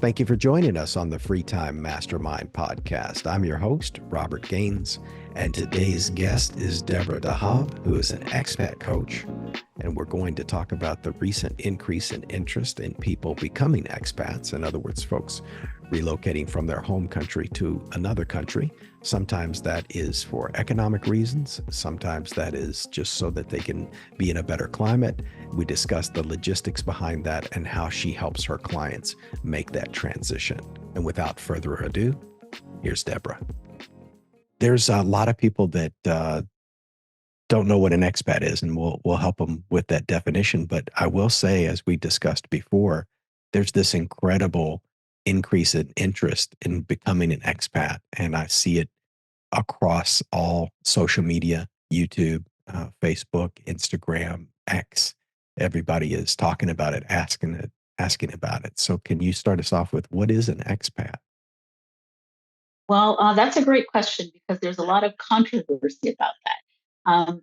Thank you for joining us on the Free Time Mastermind podcast. I'm your host, Robert Gaines, and today's guest is Deborah who is an expat coach. And we're going to talk about the recent increase in interest in people becoming expats. In other words, folks relocating from their home country to another country. Sometimes that is for economic reasons. Sometimes that is just so that they can be in a better climate. We discuss the logistics behind that and how she helps her clients make that transition. And without further ado, here's Deborah. There's a lot of people that don't know what an expat is, and we'll help them with that definition. But I will say, as we discussed before, there's this incredible increase in interest in becoming an expat. And I see it across all social media, YouTube, Facebook, Instagram, X. Everybody is talking about it, asking about it. So can you start us off with what is an expat? Well, that's a great question because there's a lot of controversy about that.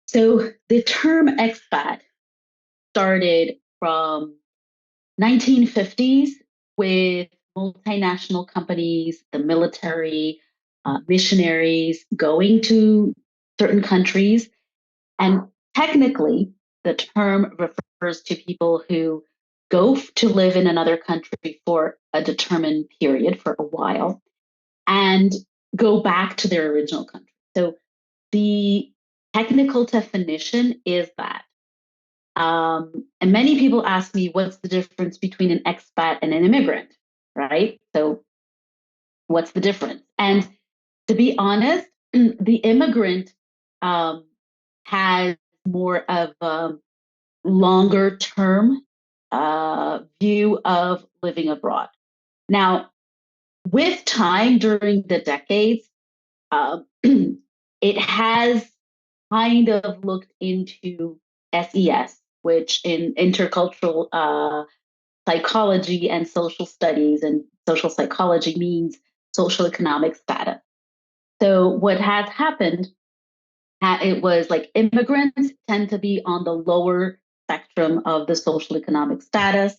So the term expat started from 1950s with multinational companies, the military, missionaries going to certain countries. And technically, the term refers to people who go to live in another country for a determined period, for a while, and go back to their original country. So the technical definition is that. And many people ask me, what's the difference between an expat and an immigrant, right? So what's the difference? And to be honest, the immigrant has more of a longer term view of living abroad. Now, with time during the decades, it has kind of looked into SES, which in intercultural psychology and social studies and social psychology means social economic status. So what has happened, it was like immigrants tend to be on the lower spectrum of the social economic status,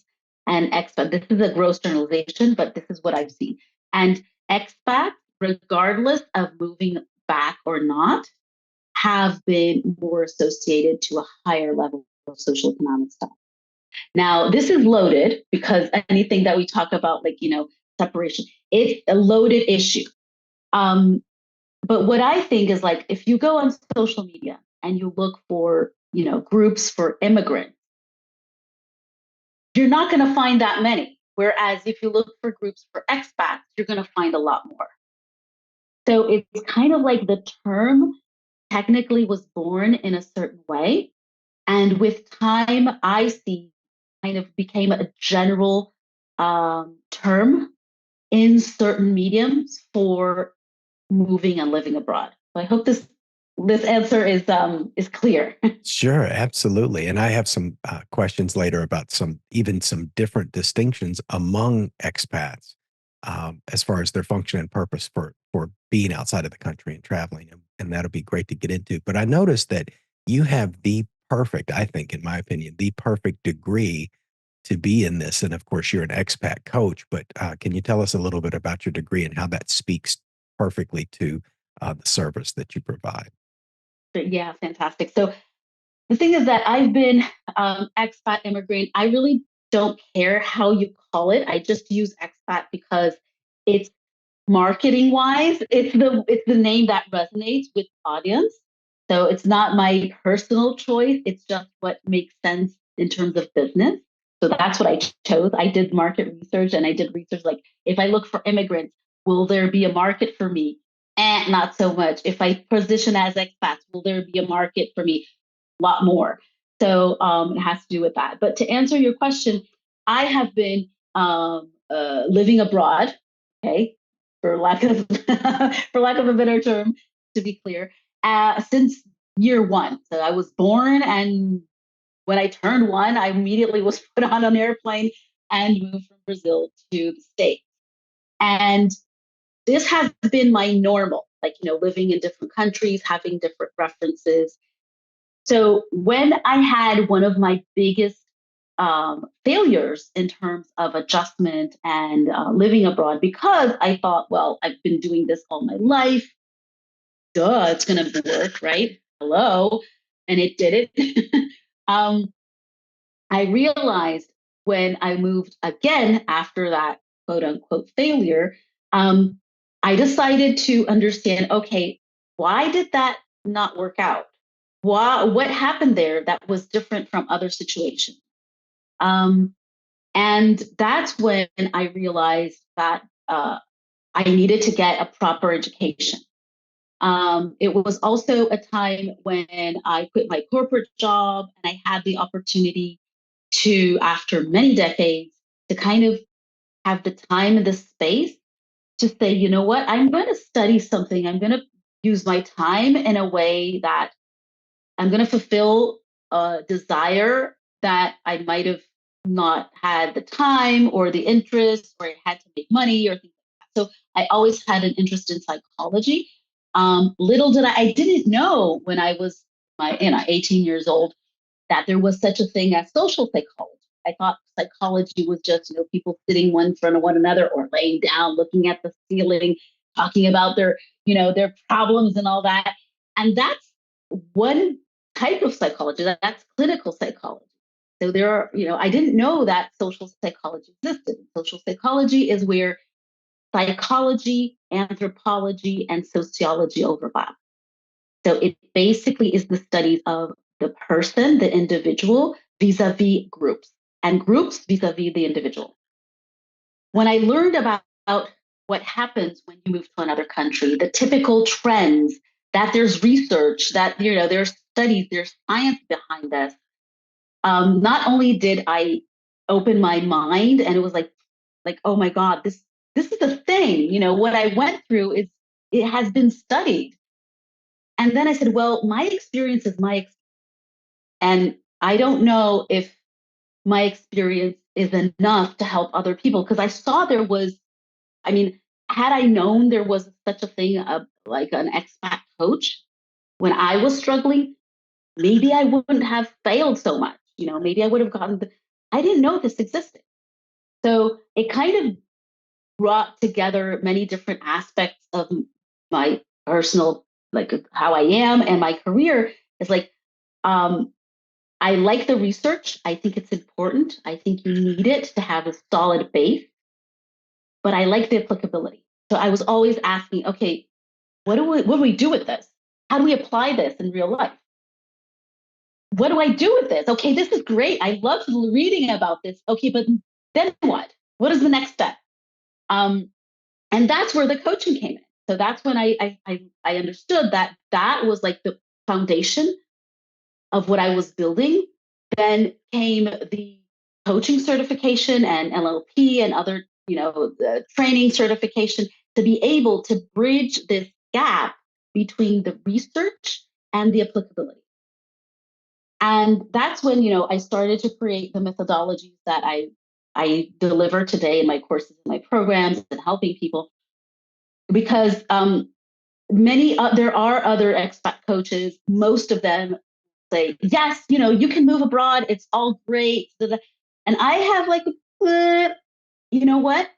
and expat, this is a gross generalization, but this is what I've seen. And expats, regardless of moving back or not, have been more associated to a higher level of social economic status. Now, this is loaded because anything that we talk about, like, separation, it's a loaded issue. But what I think is, like, if you go on social media and you look for, groups for immigrants, you're not going to find that many. Whereas if you look for groups for expats, you're going to find a lot more. So it's kind of like the term technically was born in a certain way. And with time, I see kind of became a general term in certain mediums for moving and living abroad. So I hope this answer is clear. Sure, absolutely. And I have some questions later about some different distinctions among expats as far as their function and purpose for being outside of the country and traveling. And that'll be great to get into. But I noticed that you have the perfect, I think, in my opinion, the perfect degree to be in this. And of course, you're an expat coach, but can you tell us a little bit about your degree and how that speaks perfectly to the service that you provide? Yeah, fantastic. So the thing is that I've been expat immigrant. I really don't care how you call it. I just use expat because it's marketing wise, it's the name that resonates with audience. So it's not my personal choice. It's just what makes sense in terms of business. So that's what I chose. I did market research and I did research like, if I look for immigrants, will there be a market for me? And not so much. If I position as expats, will there be a market for me? A lot more. So it has to do with that. But to answer your question, I have been living abroad, okay, for lack of for lack of a better term, to be clear, since year one. So I was born, and when I turned one, I immediately was put on an airplane and moved from Brazil to the States. And this has been my normal, like, living in different countries, having different references. So when I had one of my biggest failures in terms of adjustment and living abroad, because I thought, well, I've been doing this all my life. Duh, it's going to work, right? Hello. And it did it. I realized when I moved again after that quote unquote failure, um, I decided to understand, okay, why did that not work out? What happened there that was different from other situations? Um, and that's when I realized that I needed to get a proper education. It was also a time when I quit my corporate job and I had the opportunity to, after many decades, to kind of have the time and the space to say, you know what, I'm going to study something. I'm going to use my time in a way that I'm going to fulfill a desire that I might have not had the time or the interest, or I had to make money or things like that. So I always had an interest in psychology. Little did I didn't know when I was 18 years old that there was such a thing as social psychology. I thought psychology was just, people sitting one in front of one another or laying down, looking at the ceiling, talking about their problems and all that. And that's one type of psychology. That's clinical psychology. So there are, I didn't know that social psychology existed. Social psychology is where psychology, anthropology, and sociology overlap. So it basically is the studies of the person, the individual, vis-a-vis groups, and groups vis-a-vis the individual. When I learned about what happens when you move to another country, the typical trends, that there's research, that there's studies, there's science behind this. Not only did I open my mind, and it was like, oh my God, this is a thing. What I went through it has been studied. And then I said, well, my experience is my experience. And I don't know if my experience is enough to help other people, because I saw there was, had I known there was such a thing of like an expat coach when I was struggling, maybe I wouldn't have failed so much. Maybe I would have I didn't know this existed. So it kind of brought together many different aspects of my personal, like how I am and my career. Is like, I like the research. I think it's important. I think you need it to have a solid base, but I like the applicability. So I was always asking, okay, what do we do with this? How do we apply this in real life? What do I do with this? Okay, this is great. I love reading about this. Okay, but then what? What is the next step? And that's where the coaching came in. So that's when I understood that was like the foundation of what I was building. Then came the coaching certification and LLP and other, the training certification, to be able to bridge this gap between the research and the applicability. And that's when, I started to create the methodologies that I deliver today in my courses and my programs and helping people, because there are other expat coaches. Most of them say, yes, you can move abroad. It's all great. And I have like, you know what?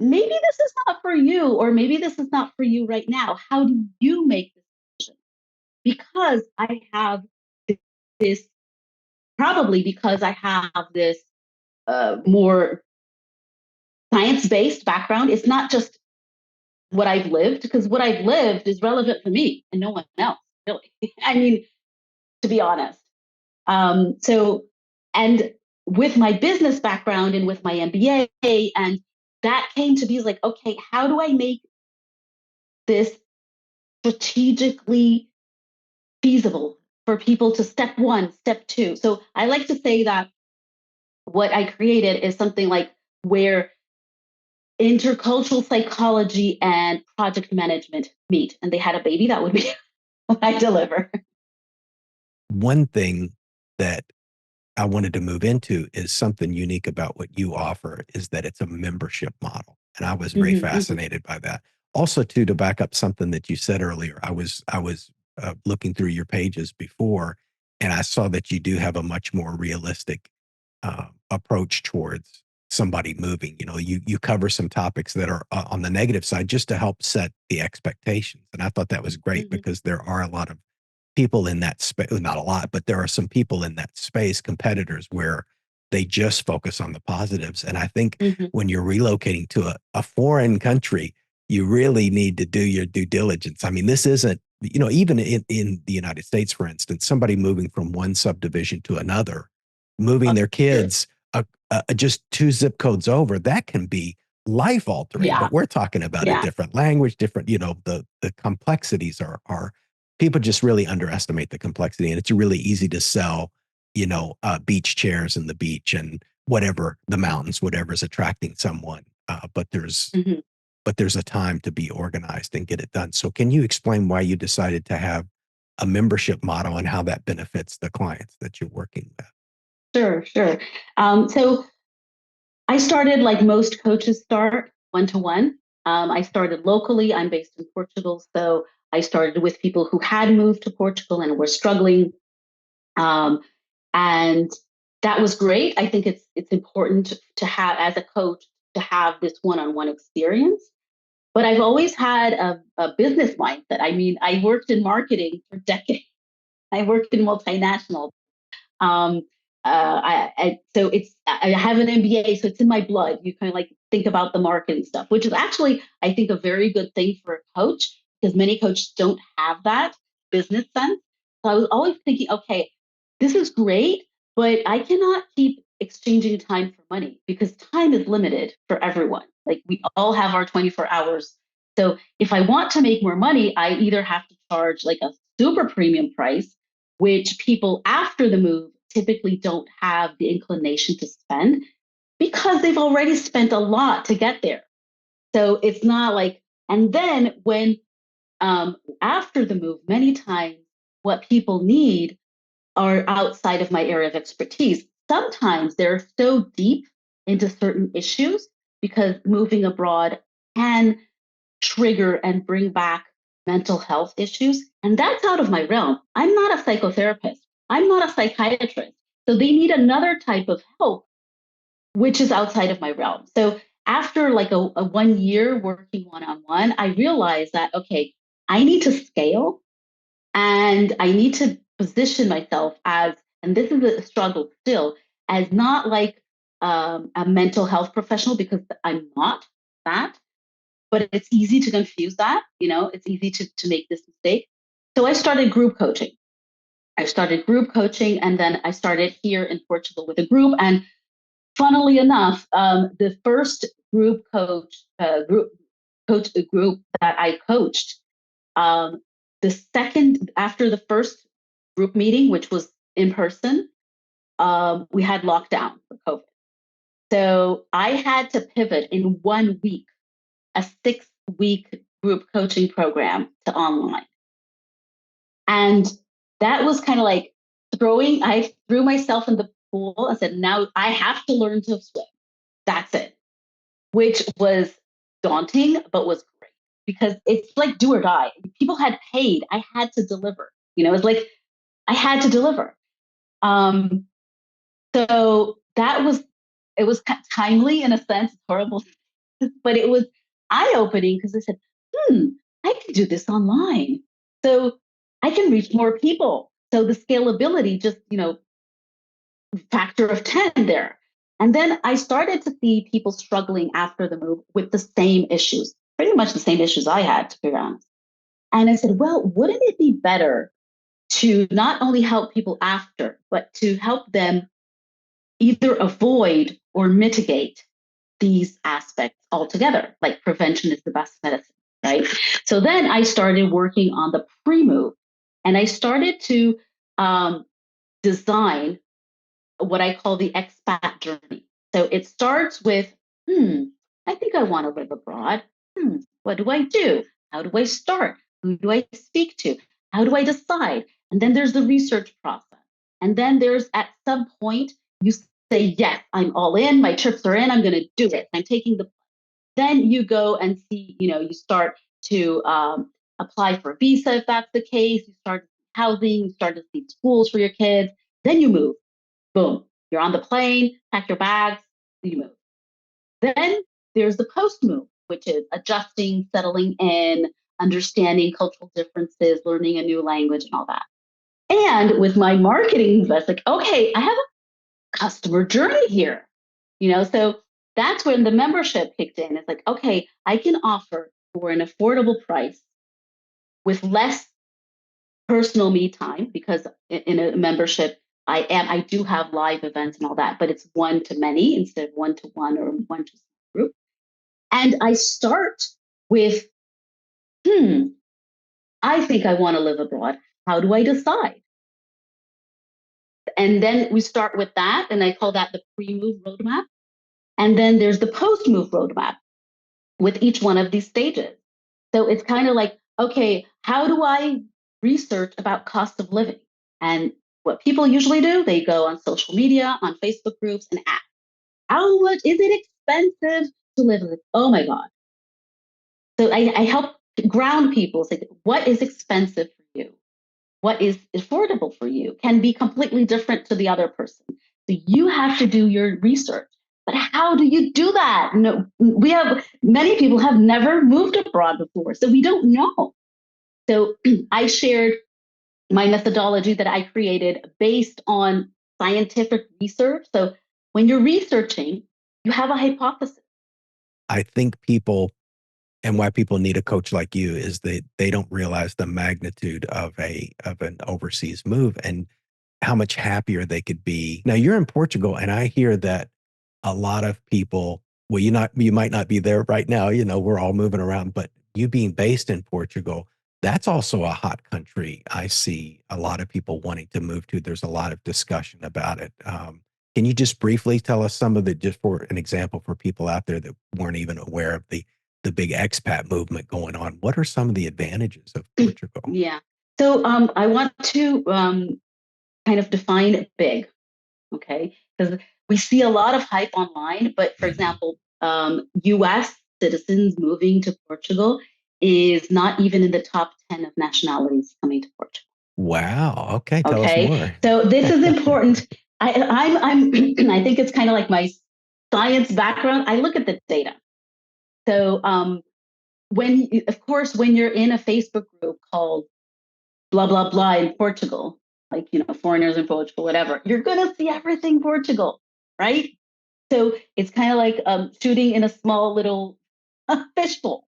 Maybe this is not for you, or maybe this is not for you right now. How do you make this decision? Because I have this, probably because I have this more science-based background. It's not just what I've lived, because what I've lived is relevant for me and no one else, really. To be honest. So, and with my business background and with my MBA, and that came to be like, okay, how do I make this strategically feasible for people to step one, step two? So I like to say that what I created is something like where intercultural psychology and project management meet, and they had a baby. That would be what I deliver. One thing that I wanted to move into is something unique about what you offer is that it's a membership model. And I was very fascinated by that. Also, too, to back up something that you said earlier, I was looking through your pages before, and I saw that you do have a much more realistic approach towards somebody moving. You cover some topics that are on the negative side just to help set the expectations. And I thought that was great because there are a lot of people in that space, not a lot, but there are some people in that space, competitors, where they just focus on the positives. And I think when you're relocating to a foreign country, you really need to do your due diligence. I mean, this isn't, even in the United States, for instance, somebody moving from one subdivision to another, moving their kids just 2 zip codes over, that can be life altering. But we're talking about a different language, different, the complexities are people just really underestimate the complexity, and it's really easy to sell, beach chairs and the beach and whatever, the mountains, whatever's attracting someone. But there's a time to be organized and get it done. So can you explain why you decided to have a membership model and how that benefits the clients that you're working with? Sure. So I started like most coaches start, one-to-one. I started locally. I'm based in Portugal. So I started with people who had moved to Portugal and were struggling. And that was great. I think it's important to have, as a coach, to have this one-on-one experience. But I've always had a business mindset. I mean, I worked in marketing for decades. I worked in multinationals. So I have an MBA, so it's in my blood. You kind of like think about the marketing stuff, which is actually, I think, a very good thing for a coach because many coaches don't have that business sense. So I was always thinking, okay, this is great, but I cannot keep exchanging time for money because time is limited for everyone. Like we all have our 24 hours. So if I want to make more money, I either have to charge like a super premium price, which people after the move typically don't have the inclination to spend because they've already spent a lot to get there. So it's not like, and then when after the move, many times what people need are outside of my area of expertise. Sometimes they're so deep into certain issues because moving abroad can trigger and bring back mental health issues. And that's out of my realm. I'm not a psychotherapist. I'm not a psychiatrist. So they need another type of help, which is outside of my realm. So after like a 1 year working one-on-one, I realized that, okay, I need to scale and I need to position myself as, and this is a struggle still, as not like a mental health professional because I'm not that, but it's easy to confuse that. It's easy to make this mistake. So I started group coaching. And then I started here in Portugal with a group. And funnily enough, the first group group that I coached, the second after the first group meeting, which was in person, we had lockdown for COVID. So I had to pivot in 1 week, a 6-week group coaching program to online. And that was kind of like I threw myself in the pool and said, now I have to learn to swim. That's it, which was daunting, but was great because it's like do or die. People had paid. I had to deliver. It's like I had to deliver. So it was timely in a sense, horrible, but it was eye-opening because I said, I can do this online. So I can reach more people. So the scalability just, factor of 10 there. And then I started to see people struggling after the move with the same issues, pretty much the same issues I had, to be honest. And I said, well, wouldn't it be better to not only help people after, but to help them either avoid or mitigate these aspects altogether? Like prevention is the best medicine, right? So then I started working on the pre-move and I started to design what I call the expat journey. So it starts with, I think I want to live abroad. What do I do? How do I start? Who do I speak to? How do I decide? And then there's the research process. And then there's at some point, you say, yes, I'm all in. My trips are in. I'm going to do it. I'm taking the. Then you go and see, you start to apply for a visa if that's the case. You start housing, you start to see schools for your kids. Then you move. Boom. You're on the plane, pack your bags, you move. Then there's the post move, which is adjusting, settling in, understanding cultural differences, learning a new language, and all that. And with my marketing, that's like, okay, I have a customer journey here. So that's when the membership kicked in. It's like, okay, I can offer for an affordable price with less personal me time, because in a membership, I do have live events and all that, but it's one to many instead of one to one or one to group. And I start with, I think I want to live abroad. How do I decide? And then we start with that, and I call that the pre-move roadmap. And then there's the post-move roadmap with each one of these stages. So it's kind of like, okay, how do I research about cost of living? And what people usually do, they go on social media, on Facebook groups, and ask, how much is it expensive to live? Like, oh my God. So I help ground people, say, what is expensive for you? What is affordable for you can be completely different to the other person. So you have to do your research. But how do you do that? No, many people have never moved abroad before, so we don't know. So I shared my methodology that I created based on scientific research. So when you're researching, you have a hypothesis. I think people, and why people need a coach like you, is they don't realize the magnitude of an overseas move and how much happier they could be. Now you're in Portugal, and I hear that a lot of people, well, you might not be there right now, we're all moving around, but you being based in Portugal, that's also a hot country. I see a lot of people wanting to move to. There's a lot of discussion about it. Can you just briefly tell us some of the, just for an example, for people out there that weren't even aware of the big expat movement going on? What are some of the advantages of Portugal? Yeah. So I want to kind of define big, okay? Because we see a lot of hype online, but for example, US citizens moving to Portugal is not even in the top 10 of nationalities coming to Portugal. Wow. Okay. Tell us Okay. more. So this is important. I think it's kind of like my science background. I look at the data. So of course, when you're in a Facebook group called blah blah blah in Portugal, like foreigners in Portugal, whatever, you're gonna see everything Portugal, right? So it's kind of like shooting in a small little fishbowl.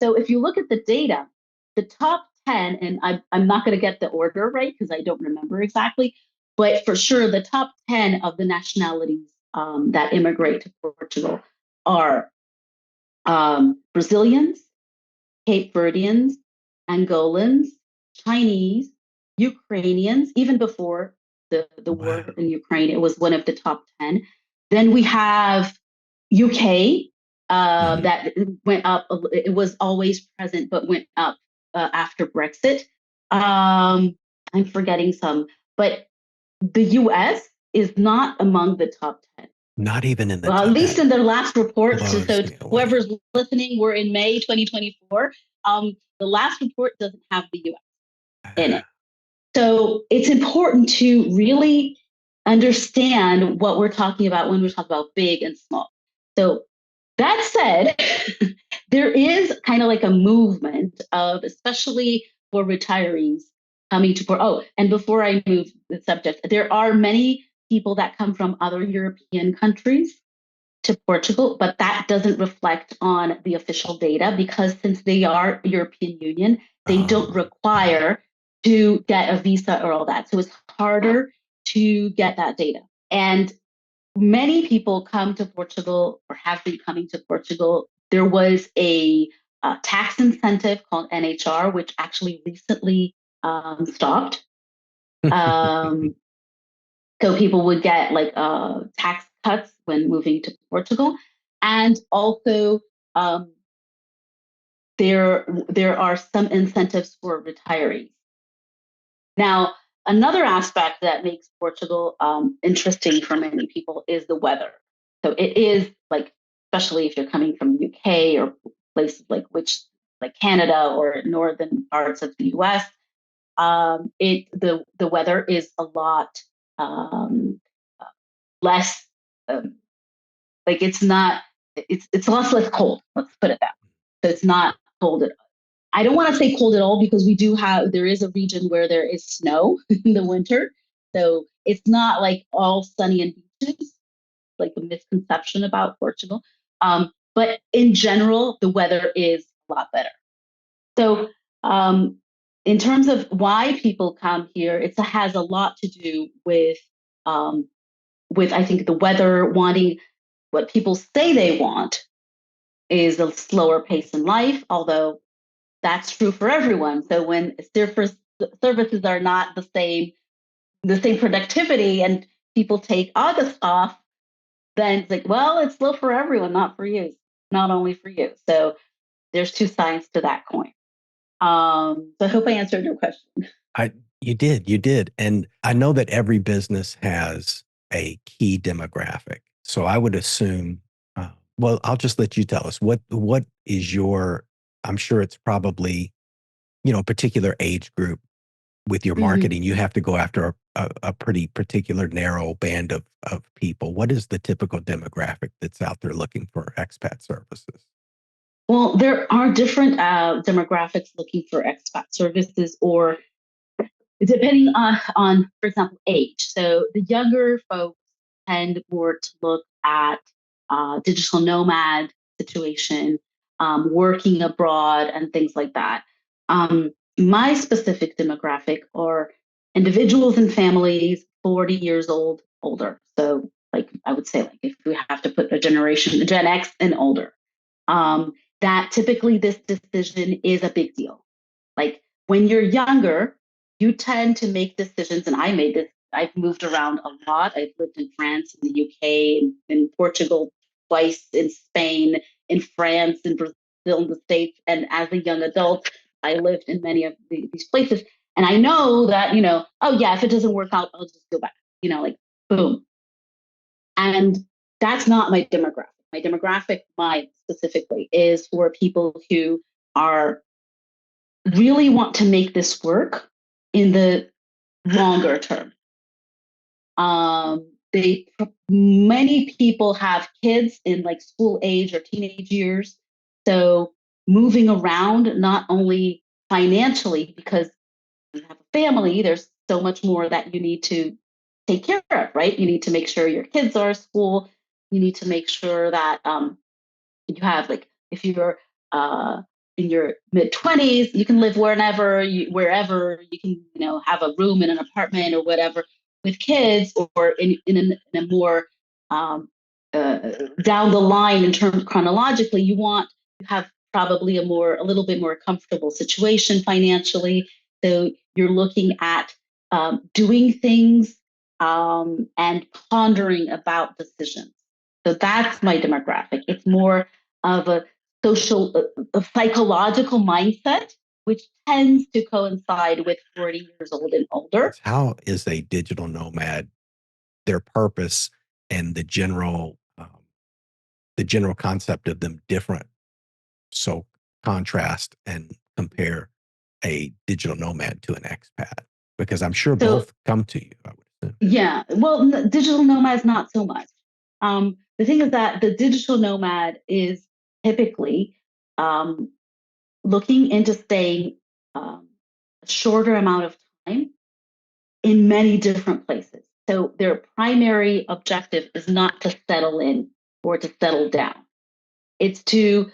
So if you look at the data, the top 10, and I'm not going to get the order right because I don't remember exactly, but for sure the top 10 of the nationalities that immigrate to Portugal are Brazilians, Cape Verdeans, Angolans, Chinese, Ukrainians. Even before the war in Ukraine, it was one of the top 10. Then we have UK that went up. It was always present, but went up after Brexit. I'm forgetting some, but the US is not among the top 10. Not even in the Well, at top least 10. in their last report. Blows So me away. whoever's listening, we're in May 2024. The last report doesn't have the US in it. So it's important to really understand what we're talking about when we talk about big and small. So that said, there is kind of like a movement of, especially for retirees coming to, and before I move the subject, there are many people that come from other European countries to Portugal, but that doesn't reflect on the official data because since they are European Union, they don't require to get a visa or all that. So it's harder to get that data. And many people come to Portugal or have been coming to Portugal. There was a tax incentive called NHR, which actually recently stopped. So people would get like tax cuts when moving to Portugal, and also um, there are some incentives for retirees. Now, another aspect that makes Portugal interesting for many people is the weather. So it is like, especially if you're coming from UK or places like Canada or northern parts of the US, the weather is a lot um, less, um, like it's less cold. Let's put it that way. So it's not cold at all. I don't want to say cold at all because there is a region where there is snow in the winter. So it's not like all sunny and beaches, like a misconception about Portugal. But in general, the weather is a lot better. So in terms of why people come here, it has a lot to do with I think the weather, wanting what people say they want is a slower pace in life, although that's true for everyone. So when services are not the same productivity, and people take August off, then it's like, well, it's slow for everyone, not for you, not only for you. So there's two sides to that coin. So I hope I answered your question. You did. And I know that every business has a key demographic. So I would assume, well, I'll just let you tell us what is I'm sure it's probably, a particular age group with your marketing. You have to go after a pretty particular narrow band of people. What is the typical demographic that's out there looking for expat services? Well, there are different demographics looking for expat services, or depending on, for example, age. So the younger folks tend more to look at digital nomad situation, working abroad, and things like that. My specific demographic are individuals and families 40 years old, older. So, like I would say, like if we have to put a generation, Gen X and older, that typically this decision is a big deal. Like when you're younger, you tend to make decisions, and I made this. I've moved around a lot. I've lived in France, in the UK, in Portugal twice, in Spain, in France, in Brazil, in the States. And as a young adult, I lived in many of these places. And I know that, oh yeah, if it doesn't work out, I'll just go back, like boom. And that's not my demographic. My demographic, mine specifically, is for people who are really want to make this work in the longer term. Many people have kids in like school age or teenage years. So moving around, not only financially, because you have a family, there's so much more that you need to take care of, right? You need to make sure your kids are at school. You need to make sure that you have, like, if you're in your mid-20s, you can live wherever you can, have a room in an apartment or whatever. With kids, or in a more down the line in terms chronologically, you have probably a little bit more comfortable situation financially. So you're looking at doing things and pondering about decisions. So that's my demographic. It's more of a a psychological mindset, which tends to coincide with 40 years old and older. How is a digital nomad, their purpose and the general concept of them different? So contrast and compare a digital nomad to an expat, because I'm sure both come to you, I would assume. Yeah, well, digital nomads, not so much. The thing is that the digital nomad is typically looking into staying a shorter amount of time in many different places. So their primary objective is not to settle in or to settle down. It's to,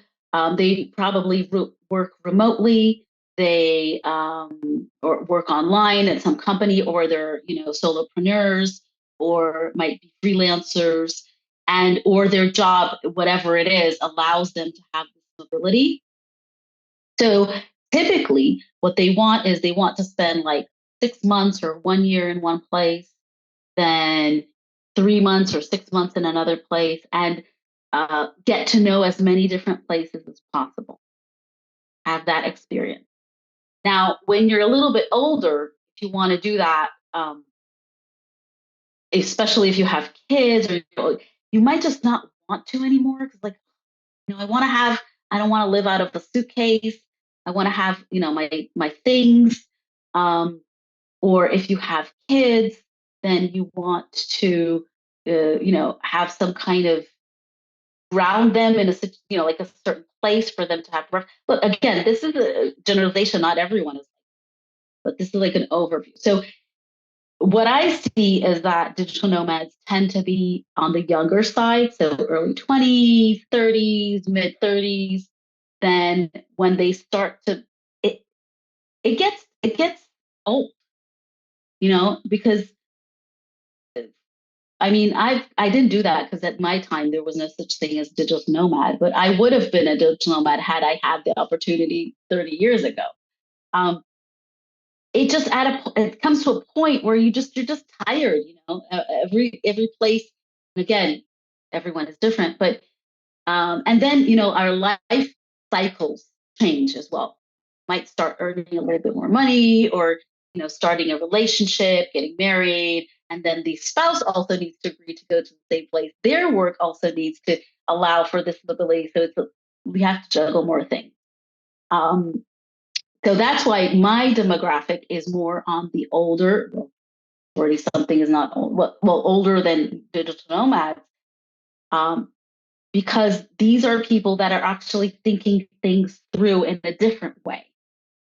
they probably work remotely, they or work online at some company, or they're, solopreneurs, or might be freelancers, and or their job, whatever it is, allows them to have this mobility. So typically what they want is they want to spend like 6 months or 1 year in one place, then 3 months or 6 months in another place, and get to know as many different places as possible. Have that experience. Now, when you're a little bit older, if you want to do that, especially if you have kids, or you might just not want to anymore, because like, I don't want to live out of the suitcase. I want to have, my things. Or if you have kids, then you want to have some kind of ground them in like a certain place for them to have. Look, again, this is a generalization. Not everyone is, but this is like an overview. So what I see is that digital nomads tend to be on the younger side, so early 20s, 30s, mid 30s. Then when they start to, it it gets old, because I mean, I didn't do that because at my time there was no such thing as digital nomad, but I would have been a digital nomad had I had the opportunity 30 years ago. Um, it just it comes to a point where you're just tired, every place. And again, everyone is different, but and then our life cycles change as well. Might start earning a little bit more money, or starting a relationship, getting married, and then the spouse also needs to agree to go to the same place. Their work also needs to allow for this ability. So we have to juggle more things. So that's why my demographic is more on the older, 40 something is not old, well, older than digital nomads, because these are people that are actually thinking things through in a different way.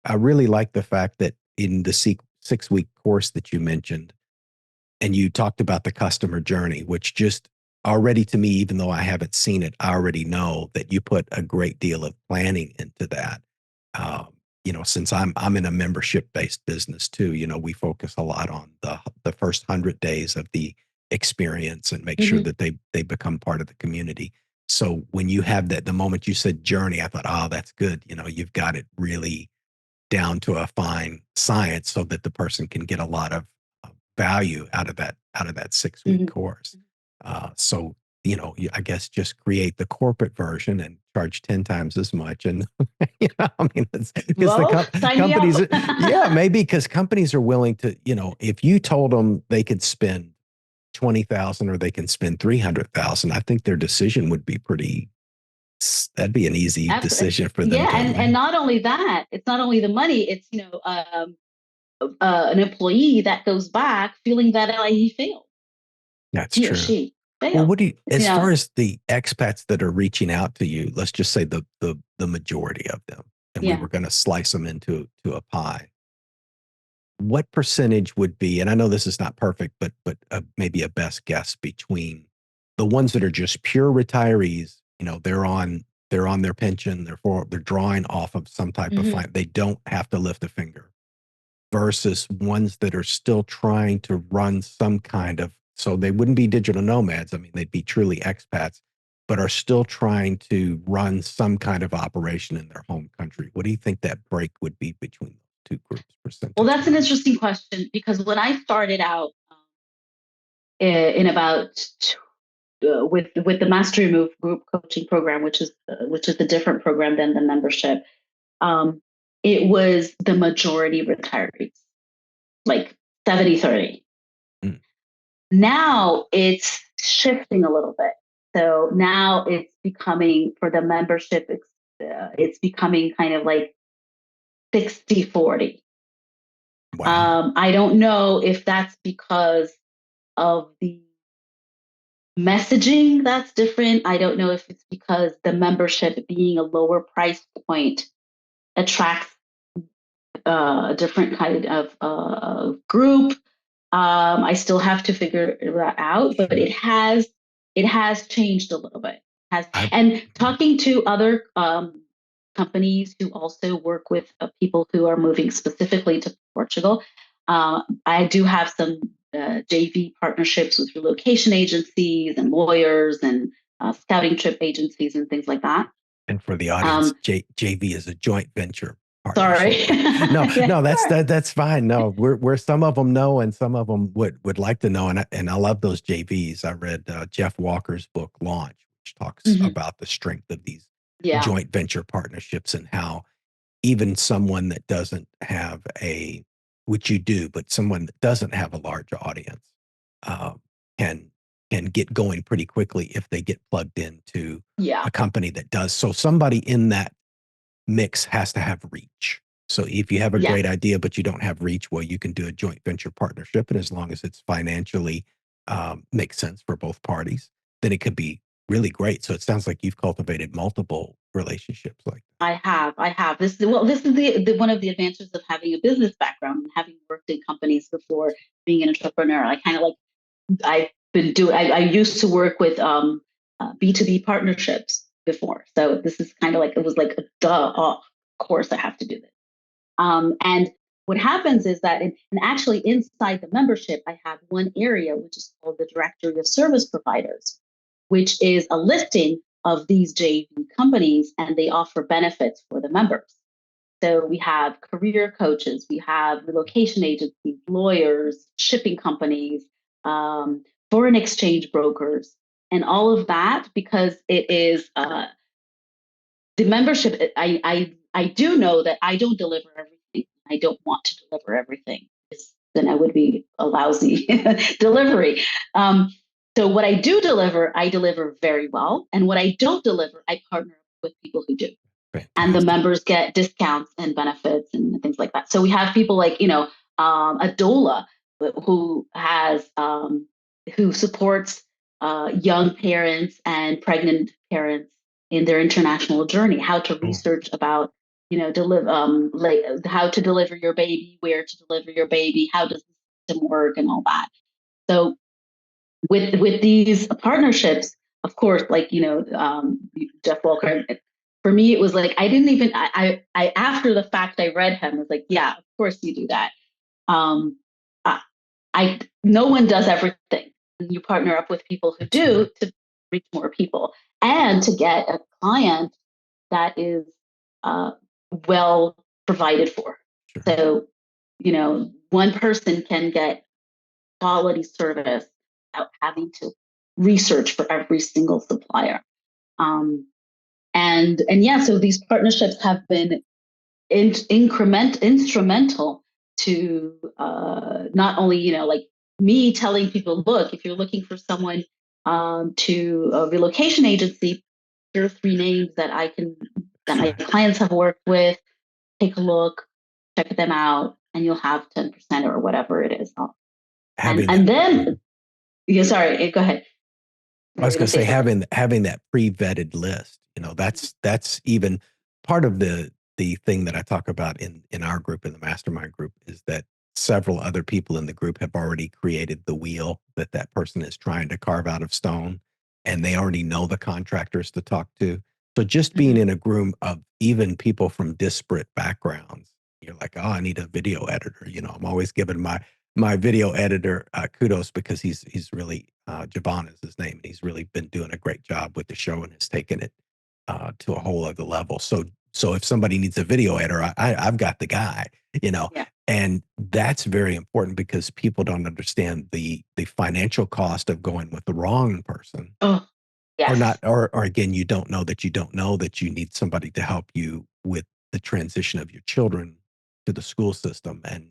I really like the fact that in the 6-week course that you mentioned, and you talked about the customer journey, which just already to me, even though I haven't seen it, I already know that you put a great deal of planning into that. Since I'm in a membership-based business too, we focus a lot on the first 100 days of the experience and make sure that they become part of the community. So when you have that, the moment you said journey, I thought, oh, that's good. You've got it really down to a fine science so that the person can get a lot of value out of that 6-week course. So I guess just create the corporate version and charge 10 times as much. And I mean, because companies, yeah, maybe because companies are willing to, if you told them they could spend 20,000 or they can spend 300,000, I think their decision would be that'd be an easy decision for them. Yeah, and not only that, it's not only the money, it's an employee that goes back feeling that he failed. That's he true. Or she failed. Well, what do you, as far as the expats that are reaching out to you, let's just say the majority of them, and we were going to slice them into a pie. What percentage would be, and I know this is not perfect, but maybe a best guess between the ones that are just pure retirees, they're on their pension, they're drawing off of some type of fine, they don't have to lift a finger, versus ones that are still trying to run some kind of, so they wouldn't be digital nomads. I mean, they'd be truly expats, but are still trying to run some kind of operation in their home country. What do you think that break would be between those two groups? Well, that's an interesting question, because when I started out in about with the Mastery Move group coaching program, which is a different program than the membership, it was the majority retirees, like 70-30. Now it's shifting a little bit. So now it's becoming, for the membership, it's becoming kind of like 60-40. Wow. I don't know if that's because of the messaging that's different. I don't know if it's because the membership being a lower price point attracts a different kind of group. I still have to figure that out, but it has changed a little bit. And talking to other companies who also work with people who are moving specifically to Portugal, I do have some JV partnerships with relocation agencies and lawyers and scouting trip agencies and things like that. And for the audience, JV is a joint venture partnership. Sorry. No, that's fine. No, we're some of them know, and some of them would like to know. And I love those JVs. I read Jeff Walker's book Launch, which talks about the strength of these joint venture partnerships, and how even someone that doesn't have which you do, but someone that doesn't have a large audience can get going pretty quickly if they get plugged into a company that does. So somebody in that mix has to have reach. So if you have a great idea, but you don't have reach, well, you can do a joint venture partnership. And as long as it's financially makes sense for both parties, then it could be really great. So it sounds like you've cultivated multiple relationships like that. I have. This is the one of the advantages of having a business background and having worked in companies before being an entrepreneur. I kind of like I've been doing. I used to work with B2B partnerships before, so this is kind of like it was like a duh. Oh, of course, I have to do this. And what happens is that, and actually inside the membership, I have one area which is called the Directory of Service Providers, which is a listing of these JV companies, and they offer benefits for the members. So we have career coaches, we have relocation agencies, lawyers, shipping companies, foreign exchange brokers, and all of that because it is the membership. I do know that I don't deliver everything. I don't want to deliver everything. Then I would be a lousy delivery. So what I deliver very well, and what I don't deliver, I partner with people who do. Fantastic. And the members get discounts and benefits and things like that. So we have people like, a doula who has, who supports young parents and pregnant parents in their international journey, how to research about, deliver, like how to deliver your baby, where to deliver your baby, how does the system work and all that. So with these partnerships, of course, like, Jeff Walker, for me, it was like, I didn't even, after the fact, I read him, I was like, yeah, of course you do that. I, no one does everything. You partner up with people who do to reach more people and to get a client that is well provided for. Sure. So, one person can get quality service without having to research for every single supplier. And yeah, so these partnerships have been instrumental to not only, like me telling people, look, if you're looking for someone to a relocation agency, here are 3 names that my clients have worked with. Take a look, check them out, and you'll have 10% or whatever it is. And then, yeah, sorry, go ahead. I was going to say having that pre-vetted list, that's even part of the thing that I talk about in our group, in the mastermind group, is that several other people in the group have already created the wheel that person is trying to carve out of stone, and they already know the contractors to talk to. So just being in a group of even people from disparate backgrounds, you're like, oh, I need a video editor. I'm always giving my video editor kudos because he's really Javon is his name, and he's really been doing a great job with the show and has taken it to a whole other level. So if somebody needs a video editor, I've got the guy, Yeah. And that's very important because people don't understand the financial cost of going with the wrong person. Oh, yes. Or not, or again, you don't know that you need somebody to help you with the transition of your children to the school system. And,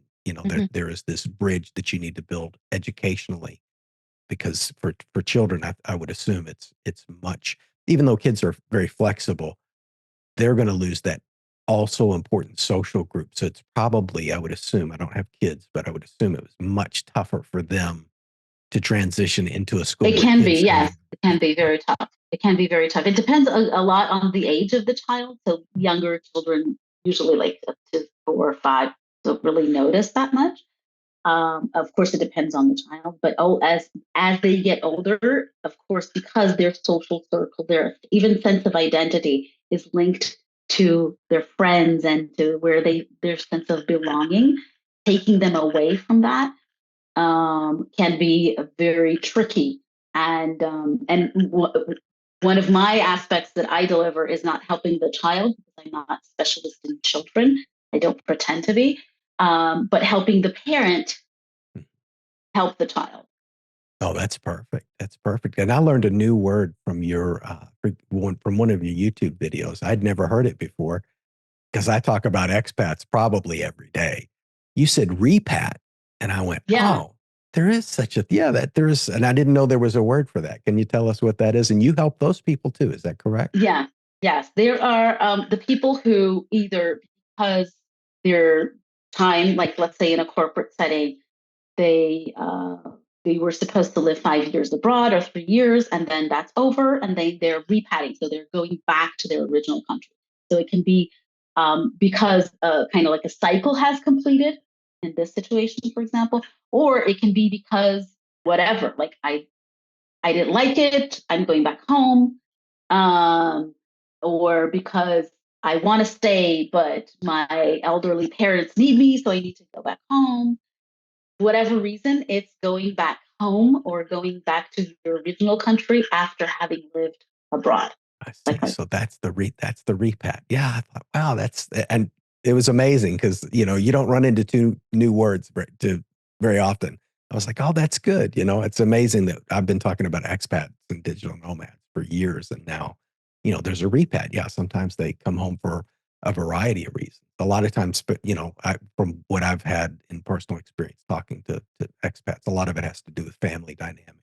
there is this bridge that you need to build educationally, because for children, I would assume it's much, even though kids are very flexible, they're going to lose that also important social group. So it's probably, I would assume, I don't have kids, but I would assume it was much tougher for them to transition into a school. It can be, yes. It can be very tough. It can be very tough. It depends a lot on the age of the child. So younger children, usually like up to 4 or 5, don't really notice that much. Of course, it depends on the child. But as they get older, of course, because their social circle, their even sense of identity is linked to their friends and to where their sense of belonging, taking them away from that can be very tricky. And one of my aspects that I deliver is not helping the child, because I'm not a specialist in children. I don't pretend to be, but helping the parent help the child. Oh, that's perfect. That's perfect. And I learned a new word from from one of your YouTube videos. I'd never heard it before because I talk about expats probably every day. You said repat, and I went, Yeah. oh, there is such a that there is, and I didn't know there was a word for that. Can you tell us what that is? And you help those people too, is that correct? Yeah. Yes, there are the people who either because their time, like let's say in a corporate setting, they they were supposed to live 5 years abroad or 3 years, and then that's over, and they're repatting. So they're going back to their original country. So it can be because kind of like a cycle has completed in this situation, for example, or it can be because whatever, like I didn't like it, I'm going back home, or because I want to stay, but my elderly parents need me, so I need to go back home. Whatever reason, it's going back home or going back to your original country after having lived abroad. I see. Like, So that's the repat. Yeah. I thought, wow, and it was amazing because, you don't run into two new words very often. I was like, oh, that's good. It's amazing that I've been talking about expats and digital nomads for years. And now, there's a repat. Yeah. Sometimes they come home for a variety of reasons. A lot of times, but from what I've had in personal experience talking to expats, a lot of it has to do with family dynamics.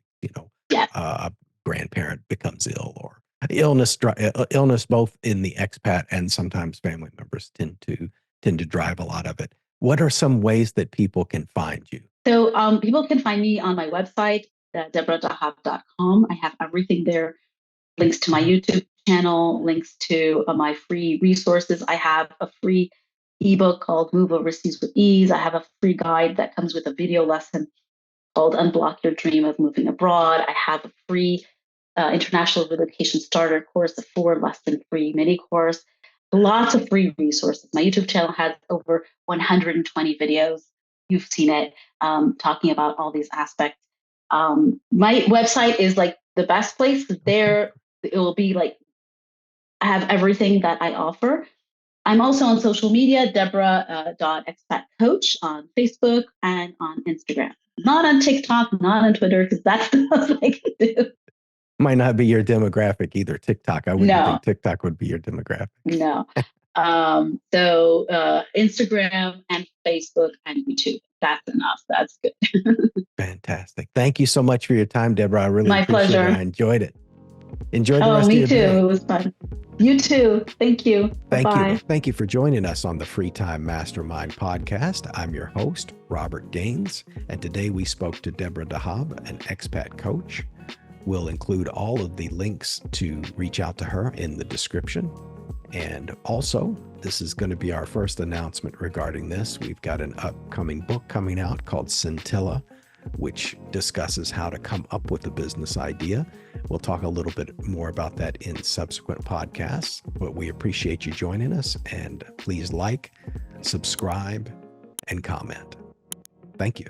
yeah. A grandparent becomes ill, or illness both in the expat and sometimes family members tend to drive a lot of it. What are some ways that people can find you? So people can find me on my website, deborah.com. I have everything there, links to my YouTube channel, links to my free resources. I have a free ebook called Move Overseas with Ease. I have a free guide that comes with a video lesson called Unblock Your Dream of Moving Abroad. I have a free International Relocation Starter course, a 4-lesson free mini course, lots of free resources. My YouTube channel has over 120 videos. You've seen it, talking about all these aspects. My website is like the best place. There, it will be like, I have everything that I offer. I'm also on social media, Deborah expat on Facebook and on Instagram. Not on TikTok, not on Twitter, because that's the most I can do. Might not be your demographic either. TikTok, I wouldn't think No, TikTok would be your demographic. no. So Instagram and Facebook and YouTube. That's enough. That's good. Fantastic. Thank you so much for your time, Deborah. I really My appreciate it. pleasure. I enjoyed it. Enjoy the Oh, rest of me your too. day. It was fun. You too. Thank you. Thank you. Bye. Thank you for joining us on the Free Time Mastermind podcast. I'm your host, Robert Gaines, and today we spoke to Deborah Dahab, an expat coach. We'll include all of the links to reach out to her in the description. And also, this is going to be our first announcement regarding this. We've got an upcoming book coming out called Scintilla, which discusses how to come up with a business idea. We'll talk a little bit more about that in subsequent podcasts, but we appreciate you joining us, and please like, subscribe, and comment. Thank you.